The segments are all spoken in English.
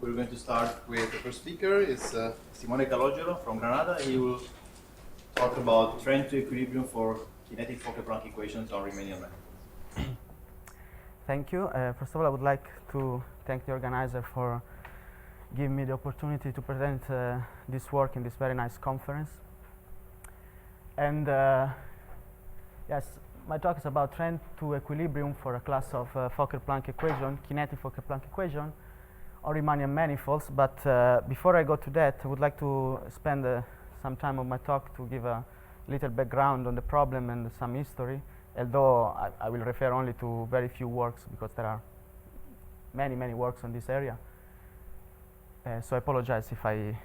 We're going to start with the first speaker. It's Simone Calogero from Granada. He will talk about trend to equilibrium for kinetic Fokker-Planck equations on Riemannian manifolds. Thank you. First of all, I would like to thank the organizer for giving me the opportunity to present this work in this very nice conference. And yes, my talk is about trend to equilibrium for a class of Fokker-Planck equation, kinetic Fokker-Planck equation, on Riemannian manifolds. But before I go to that, I would like to spend some time of my talk to give a little background on the problem and some history, although I will refer only to very few works because there are many, many works on this area. So I apologize if I'm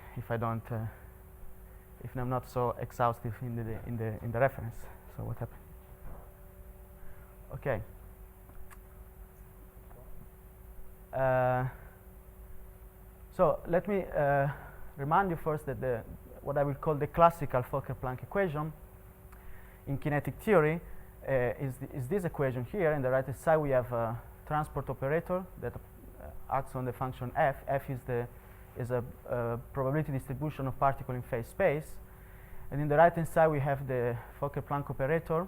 not so exhaustive in the reference. So what happened? Okay. So let me remind you first that what I will call the classical Fokker-Planck equation in kinetic theory is this equation here. On the right hand side, we have a transport operator that acts on the function f. F is a probability distribution of particle in phase space. And in the right hand side, we have the Fokker-Planck operator,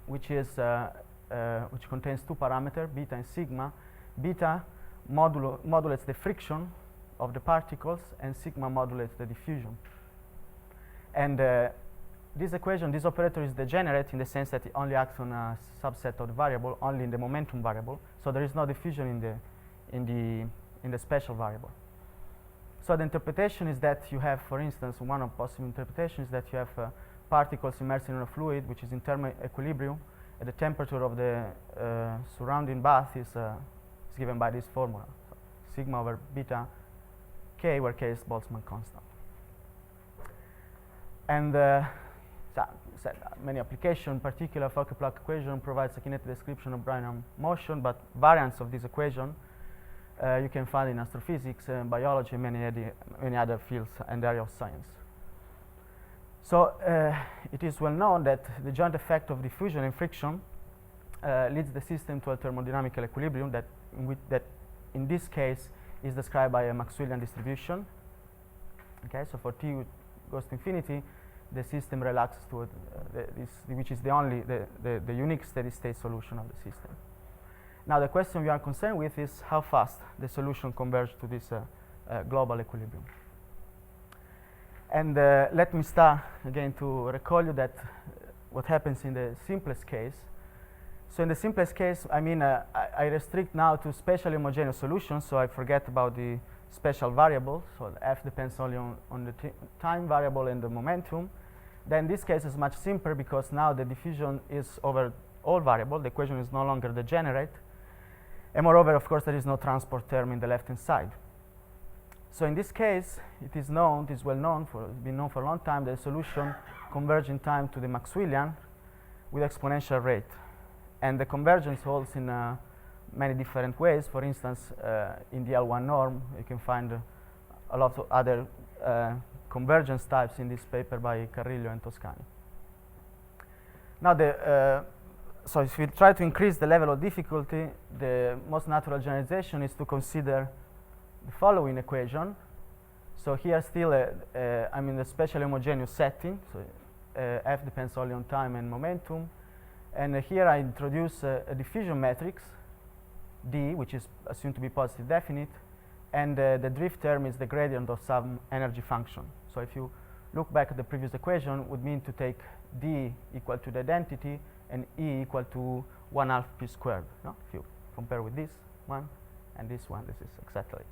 which contains two parameters, beta and sigma. Beta modulates the friction of the particles, and sigma modulates the diffusion. And this equation, this operator is degenerate in the sense that it only acts on a subset of the variable, only in the momentum variable. So there is no diffusion in the special variable. So the interpretation is that you have, for instance, one of possible interpretations is that you have particles immersed in a fluid which is in thermal equilibrium, and the temperature of the surrounding bath is given by this formula, so sigma over beta k, where k is Boltzmann constant. And many applications, in particular Fokker-Planck equation provides a kinetic description of Brownian motion, but variants of this equation you can find in astrophysics, biology, many other fields and area of science. So it is well known that the joint effect of diffusion and friction leads the system to a thermodynamical equilibrium that in this case is described by a Maxwellian distribution. Okay, so for t goes to infinity, the system relaxes to which is the unique steady state solution of the system. Now the question we are concerned with is how fast the solution converges to this global equilibrium. And let me start again to recall you that what happens in the simplest case. So in the simplest case, I mean, I restrict now to spatially homogeneous solutions, so I forget about the special variable. So the f depends only on the time variable and the momentum. Then this case is much simpler because now the diffusion is over all variables. The equation is no longer degenerate. And moreover, of course, there is no transport term in the left-hand side. So in this case, it is well known, it's been known for a long time, that the solution converges in time to the Maxwellian with exponential rate. And the convergence holds in many different ways. For instance, in the L1 norm, you can find a lot of other convergence types in this paper by Carrillo and Toscani. Now, so if we try to increase the level of difficulty, the most natural generalization is to consider the following equation. So here still I'm in the spatially homogeneous setting. So f depends only on time and momentum. And here I introduce a diffusion matrix, D, which is assumed to be positive definite. And the drift term is the gradient of some energy function. So if you look back at the previous equation, it would mean to take D equal to the identity and E equal to 1/2 p squared. No? If you compare with this one and this one, this is exactly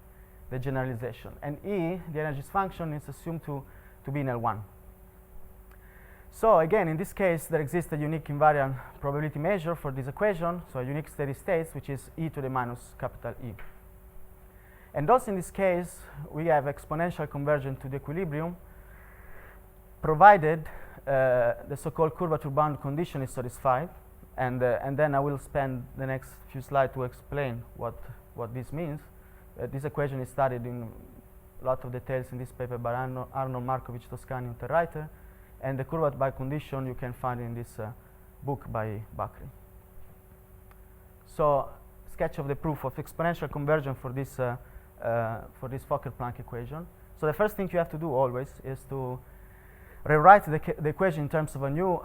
the generalization. And E, the energy function, is assumed to be in L1. So again, in this case, there exists a unique invariant probability measure for this equation, so a unique steady state, which is e to the minus capital E. And also in this case, we have exponential convergence to the equilibrium, provided the so-called curvature bound condition is satisfied. And then I will spend the next few slides to explain what this means. This equation is studied in a lot of details in this paper by Arnold, Markovich, Toscani, and Terreiter. And the curvature bound condition you can find in this book by Bakri. So sketch of the proof of exponential convergence for this for this Fokker-Planck equation. So the first thing you have to do always is to rewrite the equation in terms of a new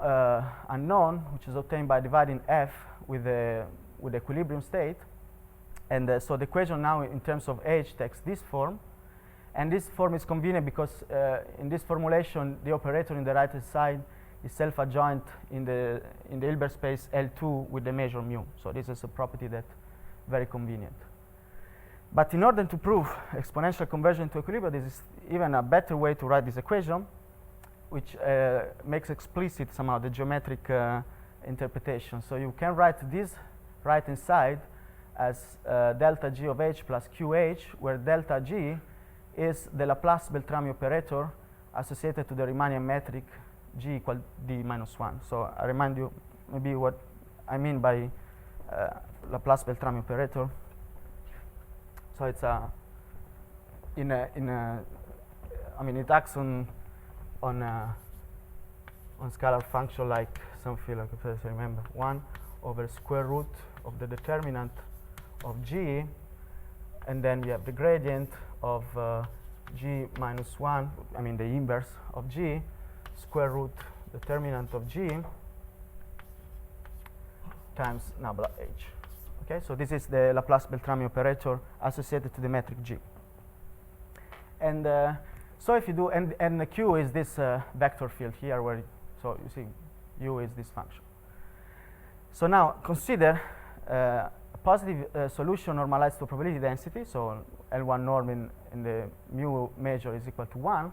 unknown, which is obtained by dividing f with the equilibrium state. And so the equation now in terms of h takes this form. And this form is convenient because in this formulation, the operator in the right-hand side is self-adjoint in the Hilbert space L2 with the measure mu. So this is a property that's very convenient. But in order to prove exponential conversion to equilibrium, this is even a better way to write this equation, which makes explicit somehow the geometric interpretation. So you can write this right-hand side as delta g of h plus qh, where delta g is the Laplace-Beltrami operator associated to the Riemannian metric g equal d minus 1. So I remind you maybe what I mean by Laplace-Beltrami operator. So it's I mean it acts on scalar function like something like, if I remember, 1 over square root of the determinant of g, and then we have the gradient of g minus 1, I mean the inverse of g, square root determinant of g times nabla h. Okay, so this is the Laplace-Beltrami operator associated to the metric g. And so if you do, and the q is this vector field here, where so you see u is this function. So now consider a positive solution normalized to probability density. So L1 norm in the mu measure is equal to 1.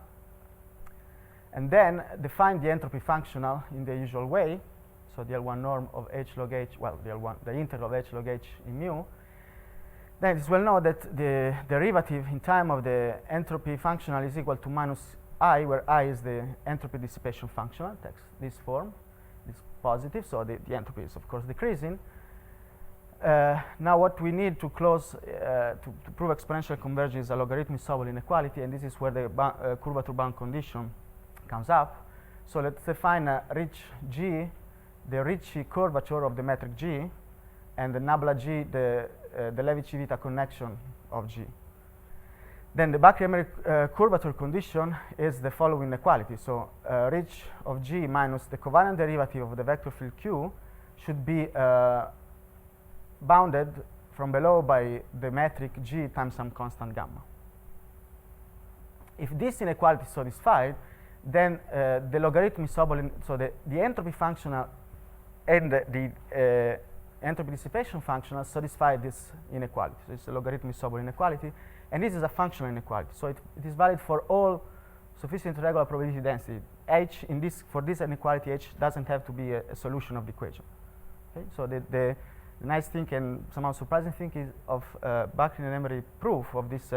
And then define the entropy functional in the usual way. So the L1 norm of h log h, well, the integral of h log h in mu. Then it is well known that the derivative in time of the entropy functional is equal to minus I, where I is the entropy dissipation functional. Takes this form. It's positive, so the entropy is of course decreasing. Now what we need to close to prove exponential convergence is a logarithmic Sobol inequality, and this is where the curvature bound condition comes up. So let's define a rich G, the Ricci curvature of the metric G, and the nabla G, the Levi-Civita connection of G. Then the Bakry-Emery curvature condition is the following inequality. So Rich of G minus the covariant derivative of the vector field Q should be bounded from below by the metric G times some constant gamma. If this inequality is satisfied, then the logarithmic Sobol, so the entropy functional and the entropy dissipation functional satisfy this inequality. So it's a logarithmic Sobol inequality, and this is a functional inequality. So it is valid for all sufficient regular probability density. H in this, for this inequality, H doesn't have to be a solution of the equation. Okay? So the nice thing and somehow surprising thing is of Bakry and Emery proof of this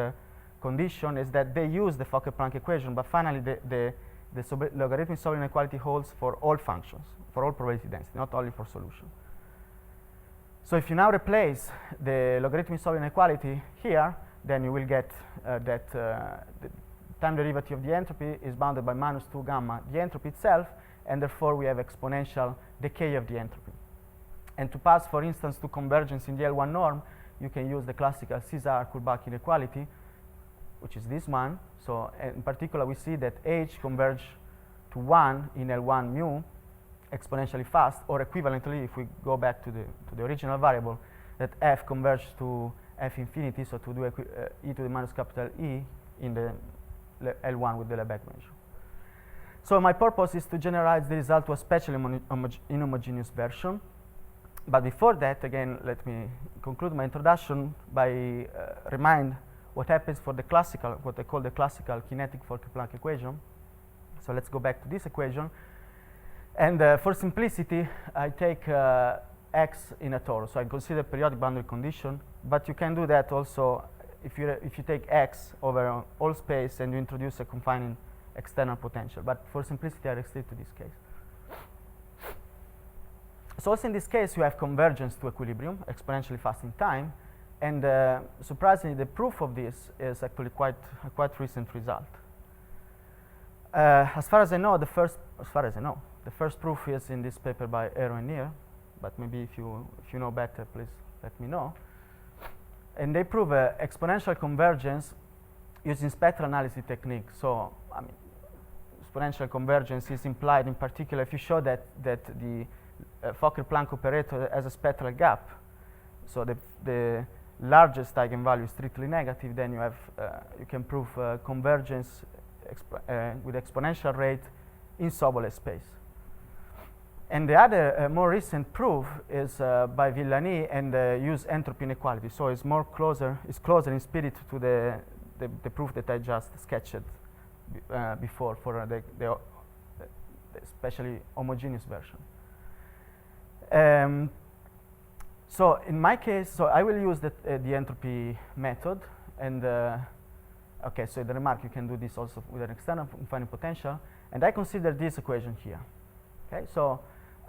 condition is that they use the Fokker-Planck equation, but finally the logarithmic Sobol inequality holds for all functions, for all probability density, not only for solution. So if you now replace the logarithmic Sobol inequality here, then you will get that the time derivative of the entropy is bounded by minus 2 gamma the entropy itself, and therefore we have exponential decay of the entropy. And to pass, for instance, to convergence in the L1 norm, you can use the classical César-Kurbach inequality, which is this one. So in particular, we see that H converge to 1 in L1 mu exponentially fast, or equivalently, if we go back to the original variable, that F converge to F infinity, so to do e to the minus capital E in the L1 with the Lebesgue measure. So my purpose is to generalize the result to a specially inhomogeneous version. But before that, again, let me conclude my introduction by remind what happens for the classical, what I call the classical kinetic Fokker-Planck equation. So let's go back to this equation. And for simplicity, I take x in a torus. So I consider periodic boundary condition, but you can do that also if you take x over all space and you introduce a confining external potential. But for simplicity, I restrict to this case. So also in this case, you have convergence to equilibrium, exponentially fast in time, and surprisingly, the proof of this is actually a quite recent result. As far as I know, the first proof is in this paper by Aero and Neer, but maybe if you know better, please let me know. And they prove exponential convergence using spectral analysis technique. So, I mean, exponential convergence is implied in particular if you show that the Fokker-Planck operator has a spectral gap. So the largest eigenvalue is strictly negative, then you can prove convergence with exponential rate in Sobolev space. And the other more recent proof is by Villani and use entropy inequality. So it's closer in spirit to the proof that I just sketched before for the especially homogeneous version. So in my case, so I will use the entropy method, and okay, so the remark, you can do this also with an external infinite potential, and I consider this equation here. Okay, so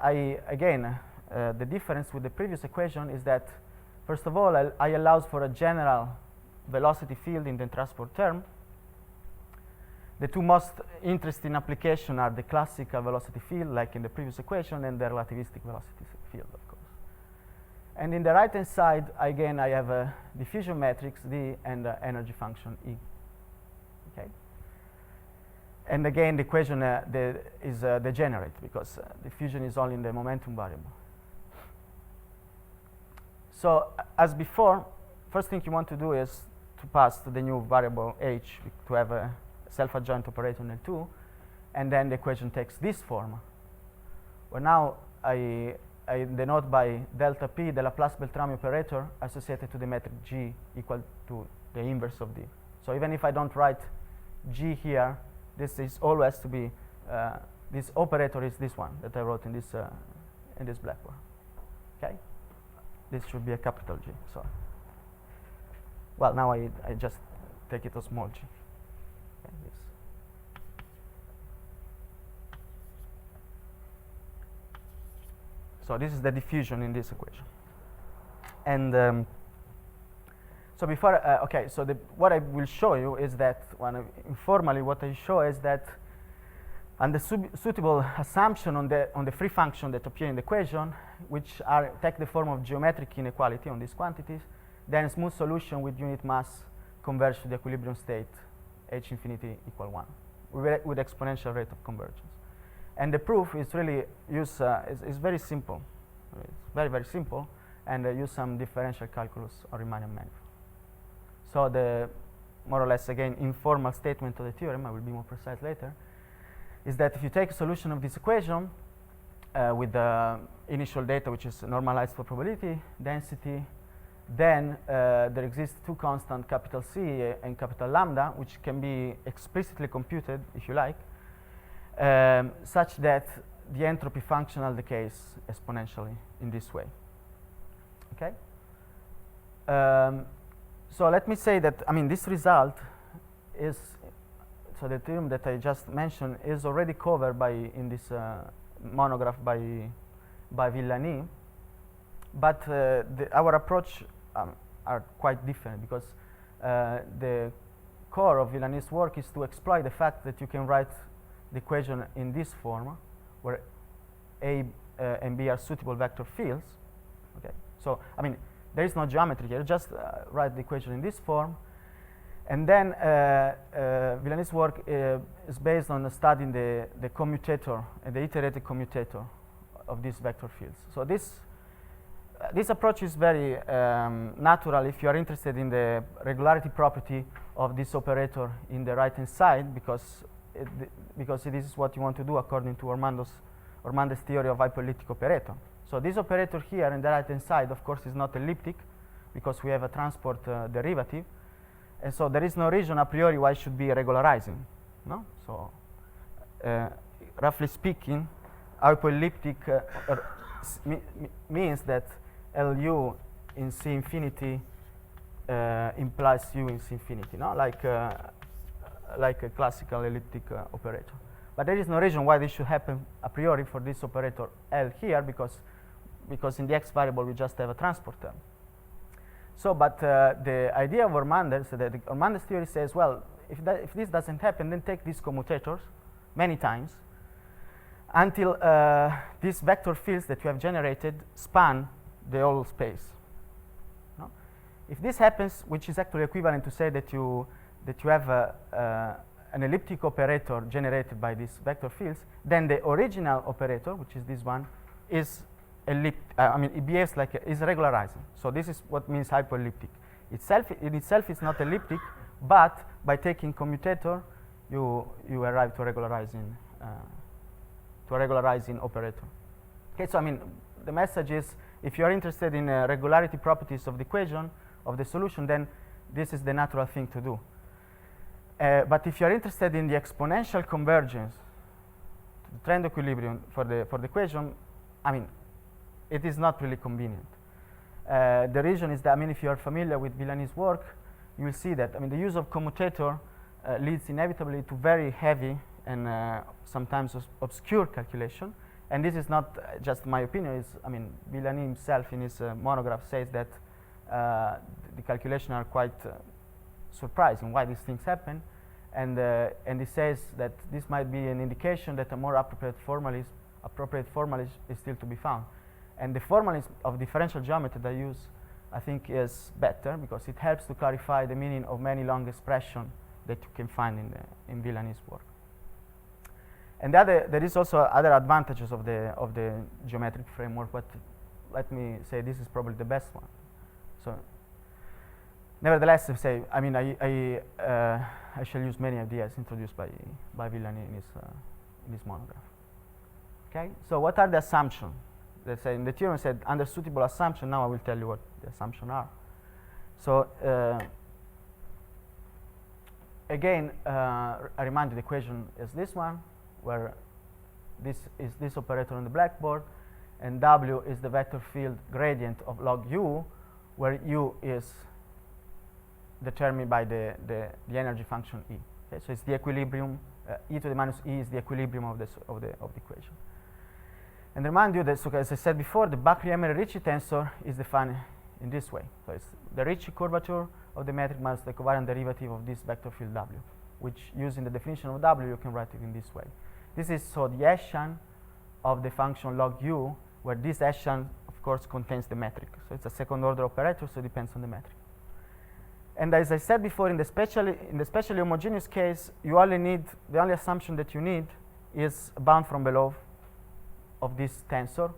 again, the difference with the previous equation is that, first of all, I allows for a general velocity field in the transport term. The two most interesting applications are the classical velocity field, like in the previous equation, and the relativistic velocity field, of course. And in the right-hand side, again, I have a diffusion matrix D and energy function E. Okay. And again, the equation is degenerate because diffusion is only in the momentum variable. So as before, first thing you want to do is to pass to the new variable h to have a self-adjoint operator on L2, and then the equation takes this form. Well, now I denote by delta p the Laplace-Beltrami operator associated to the metric G equal to the inverse of D. So even if I don't write G here, this is always to be, this operator is this one that I wrote in this blackboard. Okay? This should be a capital G. So, well, now I just take it a small g. Okay, this. So this is the diffusion in this equation. And so before, okay, so what I will show you is that, informally, what I show is that under suitable assumption on the free function that appear in the equation, which take the form of geometric inequality on these quantities, then smooth solution with unit mass converge to the equilibrium state h infinity equal 1 with exponential rate of convergence. And the proof is really is very simple. It's very, very simple, and use some differential calculus or Riemannian manifold. So the more or less, again, informal statement of the theorem, I will be more precise later, is that if you take a solution of this equation with the initial data, which is normalized for probability density, then there exists two constants, capital C and capital lambda, which can be explicitly computed, if you like, such that the entropy functional decays exponentially in this way. Okay? So let me say that, I mean, this result is, so the theorem that I just mentioned is already covered in this monograph by Villani, but our approach are quite different, because the core of Villani's work is to exploit the fact that you can write the equation in this form, where A and B are suitable vector fields. Okay, so I mean, there is no geometry here. Just write the equation in this form, and then Villani's work is based on studying the commutator and the iterated commutator of these vector fields. So this approach is very natural if you are interested in the regularity property of this operator in the right-hand side, because this is what you want to do according to Ormando's theory of hyperelliptic operator. So this operator here in the right-hand side, of course, is not elliptic, because we have a transport derivative, and so there is no reason a priori why it should be regularizing. No? So roughly speaking, hyperelliptic means that Lu in C infinity implies U in C infinity, no? Like a classical elliptic operator. But there is no reason why this should happen a priori for this operator L here, because in the x variable we just have a transport term. So, but the idea of Ormander's, Ormander's theory says, well, if this doesn't happen, then take these commutators many times until these vector fields that you have generated span the whole space. No? If this happens, which is actually equivalent to say that you have an elliptic operator generated by these vector fields, then the original operator, which is this one, is it behaves like is regularizing. So this is what means hypoelliptic. In itself is not elliptic, but by taking commutator, you arrive to a regularizing operator. Okay, so the message is, if you are interested in regularity properties of the equation of the solution, then this is the natural thing to do. But if you are interested in the exponential convergence, the trend equilibrium for the equation, it is not really convenient. The reason is that, if you are familiar with Villani's work, you will see that the use of commutator leads inevitably to very heavy and sometimes obscure calculation. And this is not just my opinion. Villani himself in his monograph says that the calculations are quite surprising why these things happen, and he says that this might be an indication that a more appropriate formalism is still to be found. And the formalism of differential geometry that I use, I think, is better because it helps to clarify the meaning of many long expressions that you can find in Villani's work. And there is also other advantages of the geometric framework, but let me say this is probably the best one. So, nevertheless, I shall use many ideas introduced by Villani in his monograph. Okay. So, what are the assumptions? Let's say in the theorem said under suitable assumption. Now I will tell you what the assumptions are. So again, I remind you the equation is this one, where this is this operator on the blackboard, and W is the vector field gradient of log U, where U is determined by the energy function E. Okay, so it's the equilibrium. E to the minus E is the equilibrium of the equation. And remind you that, so as I said before, the Bakry-Emery-Ricci tensor is defined in this way. So it's the Ricci curvature of the metric minus the covariant derivative of this vector field W, which, using the definition of W, you can write it in this way. This is so the Hessian of the function log U, where this Hessian, of course, contains the metric. So it's a second-order operator, so it depends on the metric. And as I said before, in the specially homogeneous case, you only need, the only assumption that you need is a bound from below of this tensor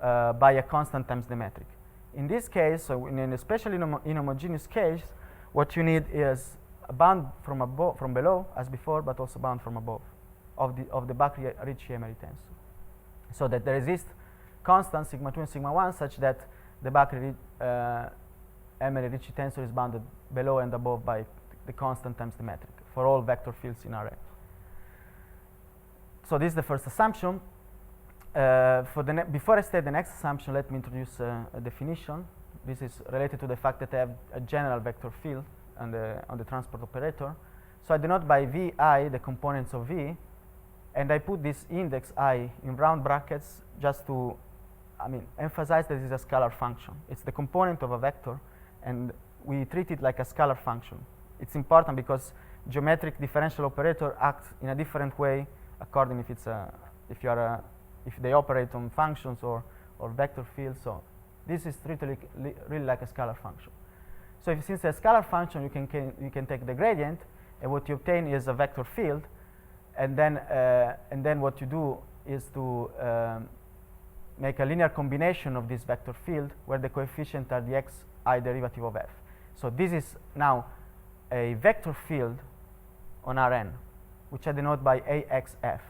by a constant times the metric. In this case, so in an especially inhomogeneous case, what you need is a bound from below, as before, but also bound from above of the Bakry-Ricci-Emery tensor, so that there exist constants sigma 2 and sigma 1 such that the Bakry-Emery-Ricci tensor is bounded below and above by the constant times the metric for all vector fields in Rn. So this is the first assumption. Before I state the next assumption, let me introduce a definition. This is related to the fact that I have a general vector field on the transport operator. So I denote by Vi the components of V, and I put this index I in round brackets just to emphasize that it's a scalar function. It's the component of a vector, and we treat it like a scalar function. It's important because geometric differential operator acts in a different way according if they operate on functions or vector fields. So this is treated really like a scalar function. So since it's a scalar function, you can take the gradient, and what you obtain is a vector field, and then what you do is to make a linear combination of this vector field where the coefficients are the xi derivative of f. So this is now a vector field on Rn, which I denote by AXF.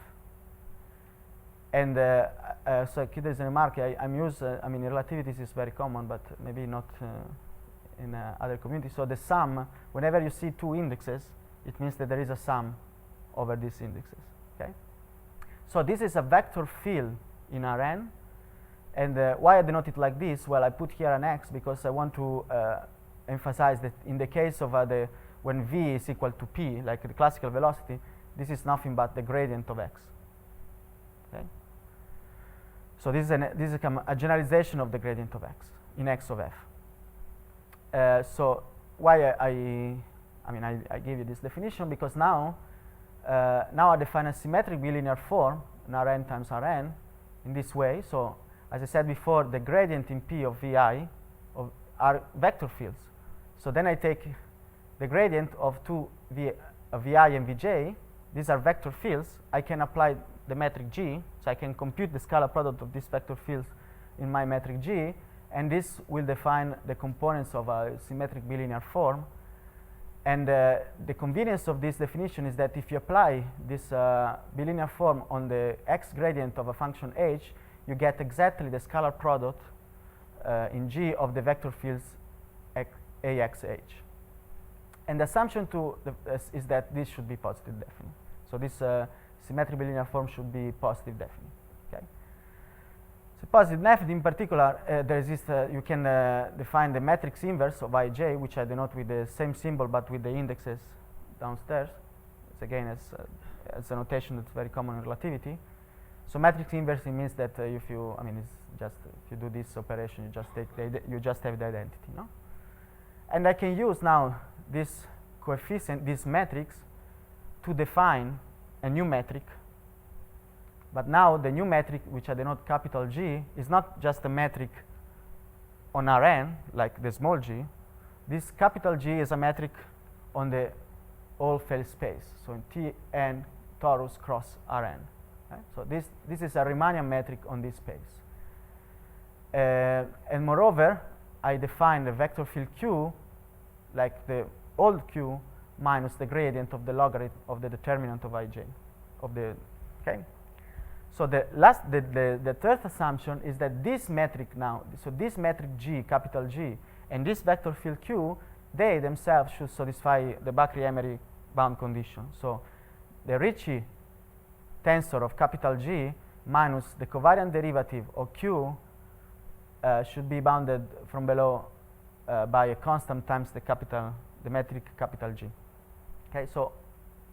And so there's a remark in relativities is very common, but maybe not in other communities. So the sum, whenever you see two indexes, it means that there is a sum over these indexes. Okay. So this is a vector field in Rn, and why I denote it like this? Well, I put here an x because I want to emphasize that in the case of when v is equal to p, like the classical velocity, this is nothing but the gradient of x. Okay. So this is a generalization of the gradient of x in x of f. So why I gave you this definition, because now I define a symmetric bilinear form in Rn times Rn in this way. So as I said before, the gradient in P of Vi, are vector fields. So then I take the gradient of two Vi and Vj. These are vector fields. I can apply the metric G, so I can compute the scalar product of these vector fields in my metric G, and this will define the components of a symmetric bilinear form. And the convenience of this definition is that if you apply this bilinear form on the x gradient of a function h, you get exactly the scalar product in G of the vector fields ax, h. And the assumption is that this should be positive definite. So this symmetric bilinear form should be positive definite. Okay. So positive definite, in particular, there exists. You can define the matrix inverse of ij, which I denote with the same symbol but with the indexes downstairs. It's again as a notation that's very common in relativity. So matrix inverse means that if you, it's just if you do this operation, you just take you just have the identity, no? And I can use now this coefficient, this matrix, to define a new metric. But now the new metric, which I denote capital G, is not just a metric on Rn, like the small g. This capital G is a metric on the whole Feld space, so in Tn torus cross Rn. Right? So this is a Riemannian metric on this space. And moreover, I define the vector field Q like the old Q minus the gradient of the logarithm of the determinant of ij. Okay? So the third assumption is that this metric now, so this metric G, capital G, and this vector field Q, they themselves should satisfy the Bakry-Emery bound condition. So the Ricci tensor of capital G minus the covariant derivative of Q should be bounded from below by a constant times the metric capital G. Okay, so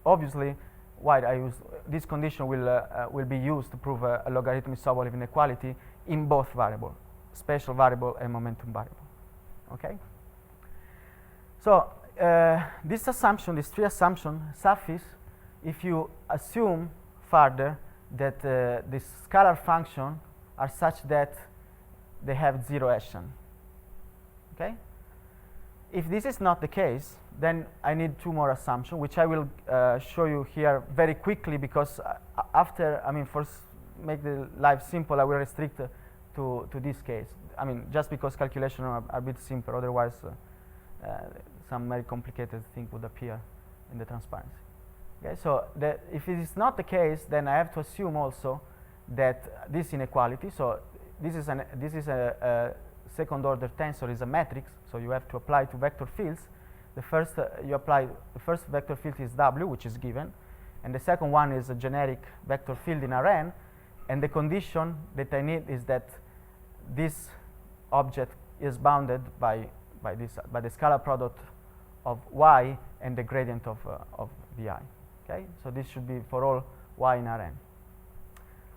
obviously, why I use this condition will be used to prove a logarithmic Sobolev inequality in both variables, spatial variable and momentum variable. Okay. So this assumption, these three assumptions, suffice if you assume further that the scalar functions are such that they have zero Hessian. Okay. If this is not the case, then I need two more assumptions, which I will show you here very quickly, because after, first make the life simple, I will restrict to this case. Just because calculations are a bit simple, otherwise some very complicated thing would appear in the transparency. Okay, so if it is not the case, then I have to assume also that this inequality, so this is a second order tensor, is a matrix, so you have to apply to vector fields. The first the first vector field is W, which is given, and the second one is a generic vector field in Rn, and the condition that I need is that this object is bounded by the scalar product of y and the gradient of Vi. Okay, so this should be for all y in Rn.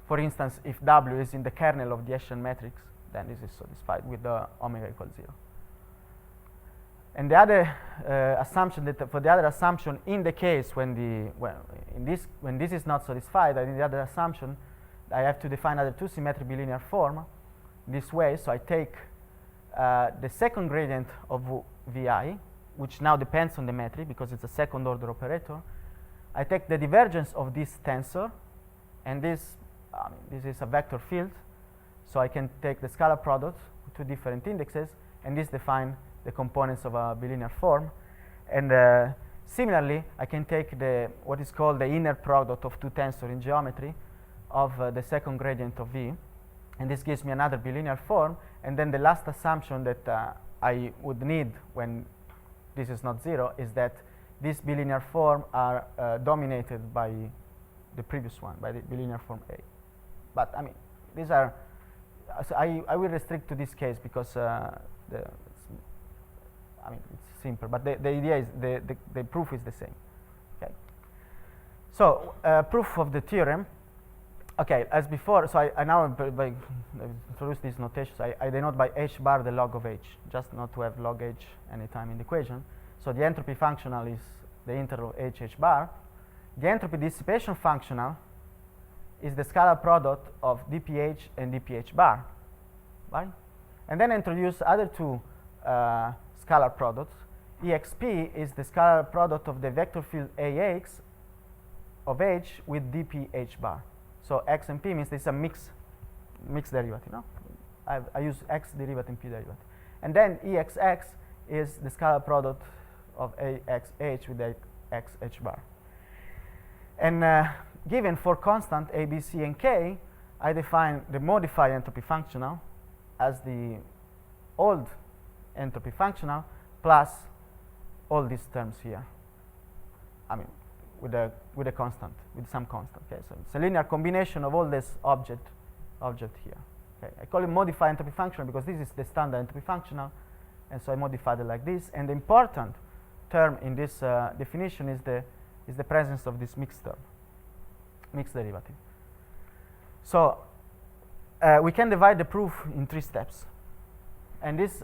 For instance, if W is in the kernel of the Hessian matrix, then this is satisfied with the omega equals 0. And the other assumption, that for the other assumption, in the case when this is not satisfied, in the other assumption, I have to define other two symmetric bilinear form this way. So I take the second gradient of Vi, which now depends on the metric because it's a second order operator. I take the divergence of this tensor, and this is a vector field, so I can take the scalar product with two different indexes, and this define the components of a bilinear form. And similarly, I can take what is called the inner product of two tensors in geometry of the second gradient of V, and this gives me another bilinear form. And then the last assumption that I would need when this is not zero is that these bilinear form are dominated by the previous one, by the bilinear form A. But these are, so I will restrict to this case because it's simple, but the idea is the proof is the same. Okay. So proof of the theorem. Okay, as before, so I now by introduce these notations. I denote by h bar the log of h, just not to have log h anytime in the equation. So the entropy functional is the integral h bar. The entropy dissipation functional is the scalar product of dph and dph bar, right? And then I introduce other two scalar products. exp is the scalar product of the vector field ax of h with dp h bar. So x and p means this is a mixed derivative. No? I use x derivative and p derivative. And then exx is the scalar product of ax h with x h bar. And given for constant a, b, c, and k, I define the modified entropy functional as the old entropy functional plus all these terms here. I mean, with a constant, with some constant. Okay, so it's a linear combination of all this object here. Okay, I call it modified entropy functional because this is the standard entropy functional, and so I modified it like this. And the important term in this definition is the presence of this mixed term, mixed derivative. So we can divide the proof in 3 steps, and this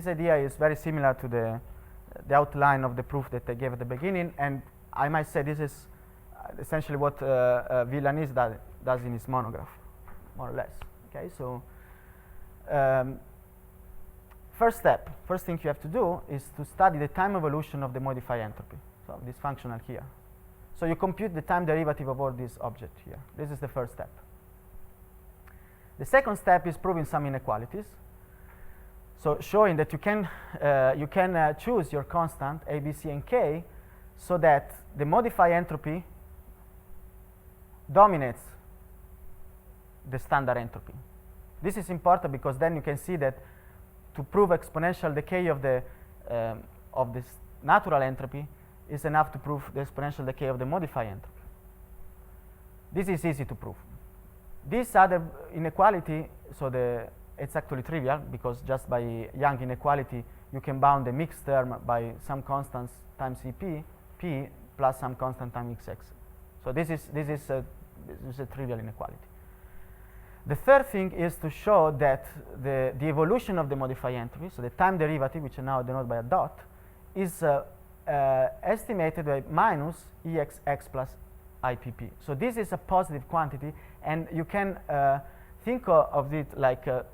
idea is very similar to the outline of the proof that I gave at the beginning, and I might say this is essentially what Villanis does in his monograph, more or less. Okay, so first thing you have to do is to study the time evolution of the modified entropy. So this functional here. So you compute the time derivative of all these objects here. This is the first step. The second step is proving some inequalities. So showing that you can choose your constant a, b, c, and k so that the modified entropy dominates the standard entropy. This is important because then you can see that to prove exponential decay of this natural entropy is enough to prove the exponential decay of the modified entropy. This is easy to prove. This other inequality, it's actually trivial because just by Young inequality you can bound the mixed term by some constants times P plus some constant times xx. So this is a trivial inequality. The third thing is to show that the evolution of the modified entropy, so the time derivative, which I now denote by a dot, is estimated by minus exx plus IPP. So this is a positive quantity, and you can think of it like a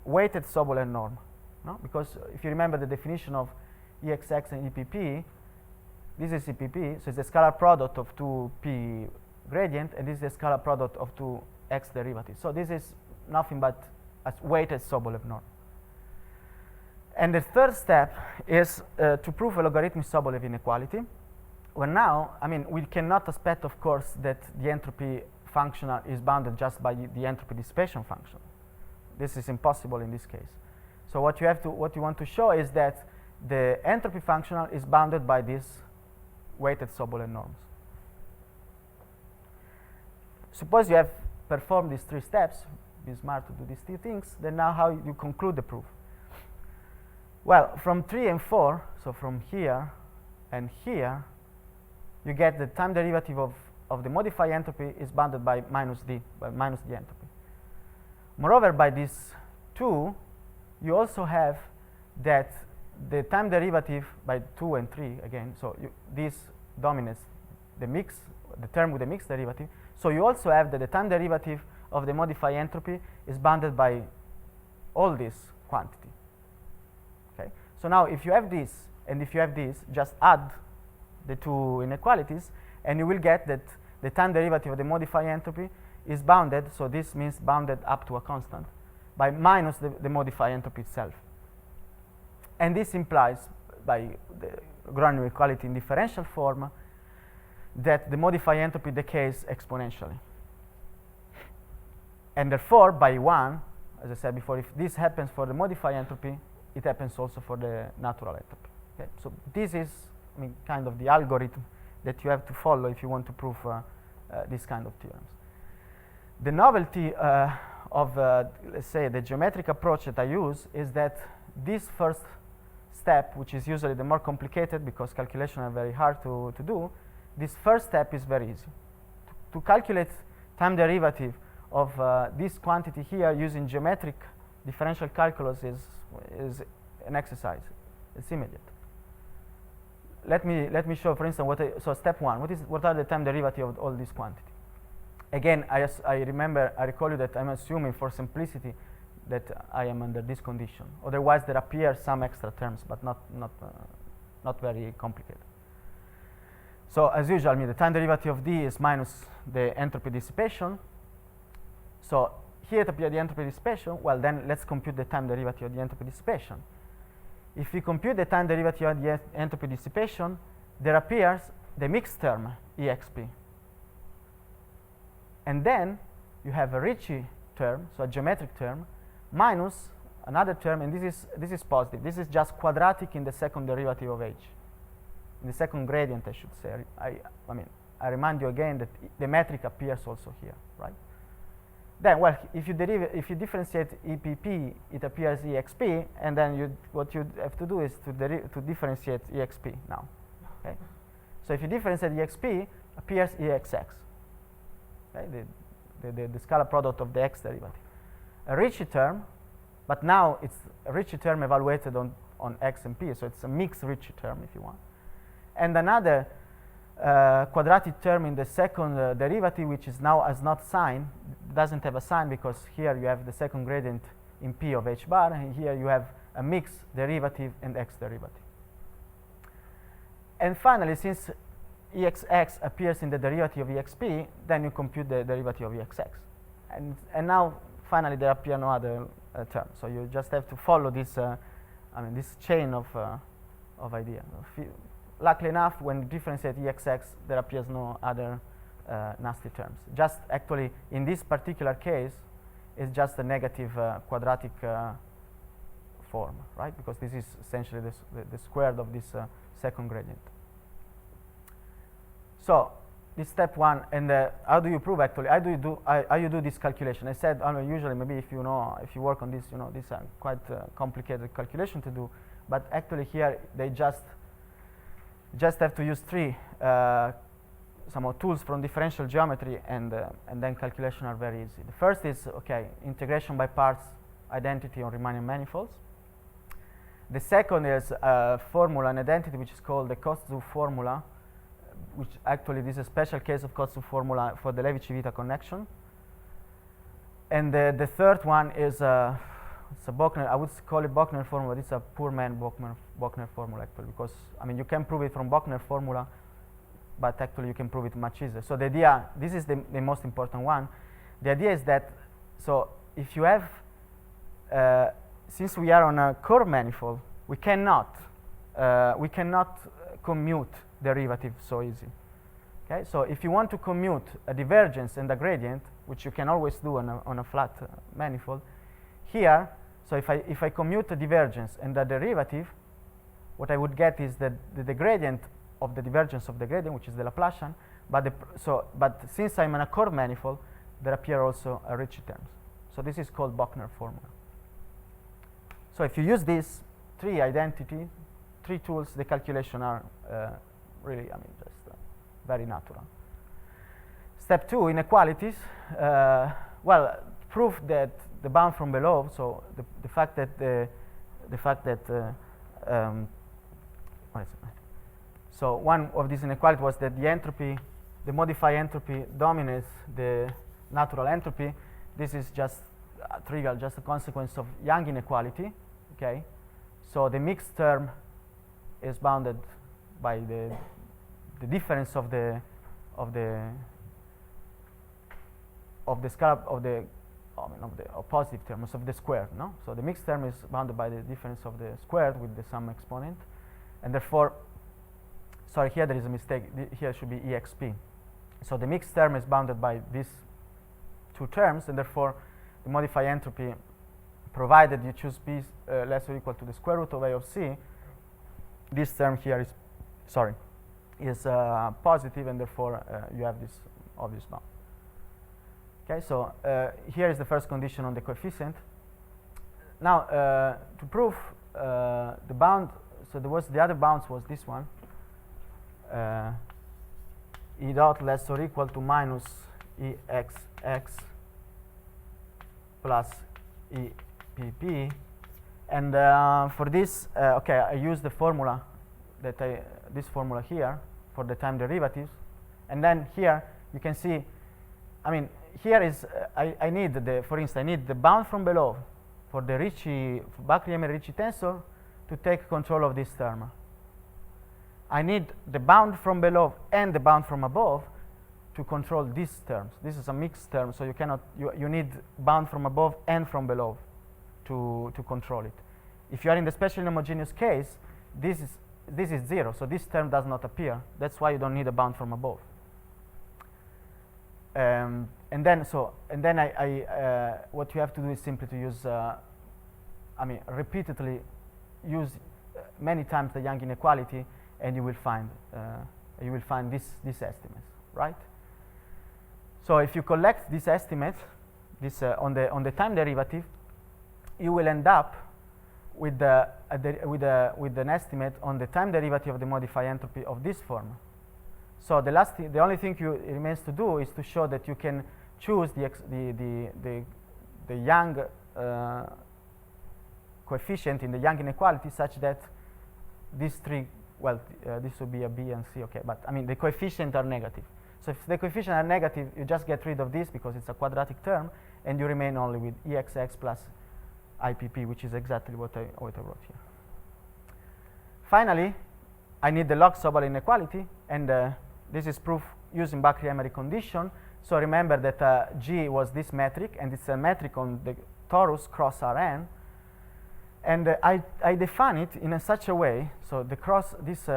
weighted Sobolev norm, no? Because if you remember the definition of exx and EPP, this is EPP, so it's the scalar product of 2p gradient, and this is the scalar product of 2x derivatives. So this is nothing but a weighted Sobolev norm. And the third step is to prove a logarithmic Sobolev inequality. Well, now, I mean, we cannot expect, of course, that the entropy functional is bounded just by the entropy dissipation function. This is impossible in this case. So what you want to show is that the entropy functional is bounded by these weighted Sobolev norms. Suppose you have performed these 3 steps, be smart to do these 3 things, then now how you conclude the proof? Well, from 3 and 4, so from here and here, you get the time derivative of the modified entropy is bounded by minus d entropy. Moreover, by these 2, you also have that the time derivative by 2 and 3 again, so this dominates the term with the mixed derivative. So you also have that the time derivative of the modified entropy is bounded by all this quantity. Okay. So now if you have this and if you have this, just add the 2 inequalities, and you will get that the time derivative of the modified entropy is bounded, so this means bounded up to a constant, by minus the modified entropy itself. And this implies, by the Granadian inequality in differential form, that the modified entropy decays exponentially. And therefore, by 1, as I said before, if this happens for the modified entropy, it happens also for the natural entropy. Okay? So this is, I mean, kind of the algorithm that you have to follow if you want to prove this kind of theorems. The novelty of, let's say, the geometric approach that I use is that this first step, which is usually the more complicated because calculations are very hard to do, this first step is very easy. To calculate time derivative of this quantity here using geometric differential calculus is an exercise. It's immediate. Let me show, for instance, so step 1. What are the time derivative of all this quantity? Again, I recall you that I'm assuming for simplicity that I am under this condition. Otherwise, there appear some extra terms, but not very complicated. So as usual, the time derivative of d is minus the entropy dissipation. So here it appears the entropy dissipation. Well, then let's compute the time derivative of the entropy dissipation. If we compute the time derivative of the entropy dissipation, there appears the mixed term exp. And then you have a Ricci term, so a geometric term, minus another term, and this is positive. This is just quadratic in the second derivative of h. In the second gradient, I should say. I remind you again that the metric appears also here, right? Then, well, if you differentiate EPP, it appears EXP, and then what you have to do is to differentiate EXP now. Okay? So if you differentiate EXP, appears EXX. Okay? The scalar product of the x derivative. A Ricci term, but now it's a Ricci term evaluated on x and p, so it's a mixed Ricci term if you want. And another quadratic term in the second derivative, which is now as not sign, doesn't have a sign because here you have the second gradient in p of h bar, and here you have a mixed derivative and x derivative. And finally, since exx appears in the derivative of exp, then you compute the derivative of exx. And now, finally, there appear no other terms. So you just have to follow this, this chain of idea. Luckily enough, when you differentiate exx, there appears no other nasty terms. Just actually, in this particular case, it's just a negative quadratic form, right? Because this is essentially the square of this second gradient. So this step one, and how do you prove actually? How you do this calculation? I said usually maybe if you work on this, these are quite complicated calculation to do. But actually here they just have to use three some more tools from differential geometry, and then calculation are very easy. The first is integration by parts identity on Riemannian manifolds. The second is a formula, an identity which is called the Kotzug formula, which actually this is a special case of Kotzug formula for the Levi-Civita connection. And the third one is it's a Bochner. I would call it Bochner formula. It's a poor man Bochner formula actually, because you can prove it from Bochner formula, but actually you can prove it much easier. So the idea, this is the most important one. The idea is that if you have since we are on a curve manifold, we cannot commute derivative so easy. Okay, so if you want to commute a divergence and a gradient, which you can always do on a flat manifold, here, so if I commute a divergence and a derivative, what I would get is that the gradient of the divergence of the gradient, which is the Laplacian, but since I'm in a curve manifold, there appear also Ricci terms. So this is called Bochner formula. So if you use these three tools, the calculation are really, just very natural. Step two, inequalities. Proof that the bound from below. So the fact that so one of these inequalities was that the entropy, the modified entropy, dominates the natural entropy. This is just trivial, just a consequence of Young inequality. Okay, so the mixed term is bounded by the difference of the positive terms of the square. No, so the mixed term is bounded by the difference of the squared with the sum exponent, and therefore, sorry, here there is a mistake. Here should be exp. So the mixed term is bounded by these two terms, and therefore, the modified entropy, provided you choose b less or equal to the square root of a of c, this term here is positive, and therefore you have this obvious bound. Okay, so here is the first condition on the coefficient. Now to prove the bound, so the other bounds was this one, E dot less or equal to minus EXX plus EPP, and for this, I use the formula this formula here for the time derivatives, and then here you can see, here is I need for instance, I need the bound from below for the Bakr-Yemery-Ricci tensor to take control of this term. I need the bound from below and the bound from above to control these terms. This is a mixed term, so you need bound from above and from below to control it. If you are in the specially homogeneous case, this is 0, so this term does not appear. That's why you don't need a bound from above. And then what you have to do is simply to use, repeatedly use many times the Young inequality, and you will find these estimates, right? So if you collect this estimate, on the time derivative, you will end up with an estimate on the time derivative of the modified entropy of this form. So the only thing remains to do is to show that you can choose the Young coefficient in the Young inequality such that these three, this would be a B and C, okay, but the coefficients are negative. So if the coefficients are negative, you just get rid of this because it's a quadratic term, and you remain only with EXX plus IPP, which is exactly what I wrote here. Finally, I need the log-Sobol inequality, and this is proof using Bakr-Yemery condition. So remember that G was this metric, and it's a metric on the torus cross Rn. And I define it in such a way, so this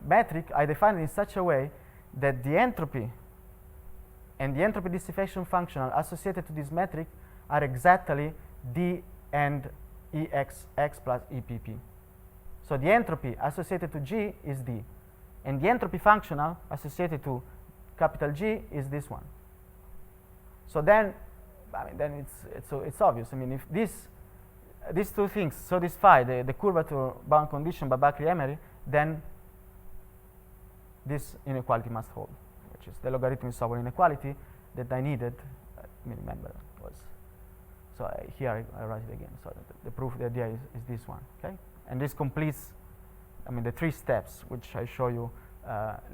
metric, I define it in such a way that the entropy and the entropy dissipation functional associated to this metric are exactly D and EXX plus EPP. So the entropy associated to G is D, and the entropy functional associated to capital G is this one. So then, then it's obvious. If these two things satisfy the curvature bound condition by Bakr-Yemery, then this inequality must hold, which is the logarithmic Sobol inequality that I needed. Remember was here I write it again. So the proof, the idea is this one, okay? And this completes, the three steps which I show you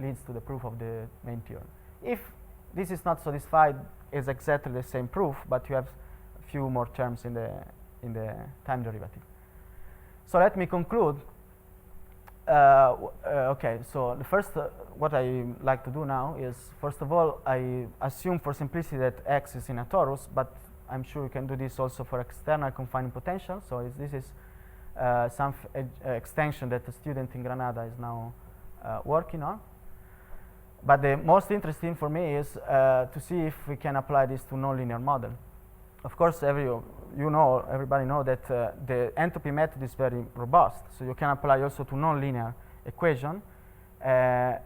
leads to the proof of the main theorem. If this is not satisfied, it's exactly the same proof, but you have a few more terms in the time derivative. So let me conclude. Okay, so the first, what I like to do now is, first of all, I assume for simplicity that X is in a torus, but I'm sure you can do this also for external confining potential. So this is some extension that the student in Granada is now working on. But the most interesting for me is to see if we can apply this to nonlinear model. Of course, everybody know that the entropy method is very robust, so you can apply also to nonlinear equation. As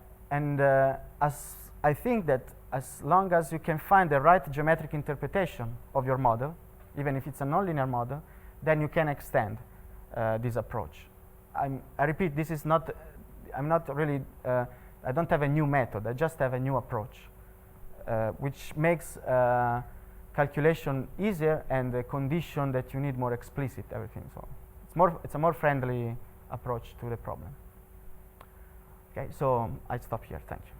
I think that as long as you can find the right geometric interpretation of your model, even if it's a nonlinear model, then you can extend this approach. I repeat, this is not. I'm not really. I don't have a new method. I just have a new approach, which makes calculation easier and the condition that you need more explicit everything. So it's a more friendly approach to the problem. Okay, so I stop here. Thank you.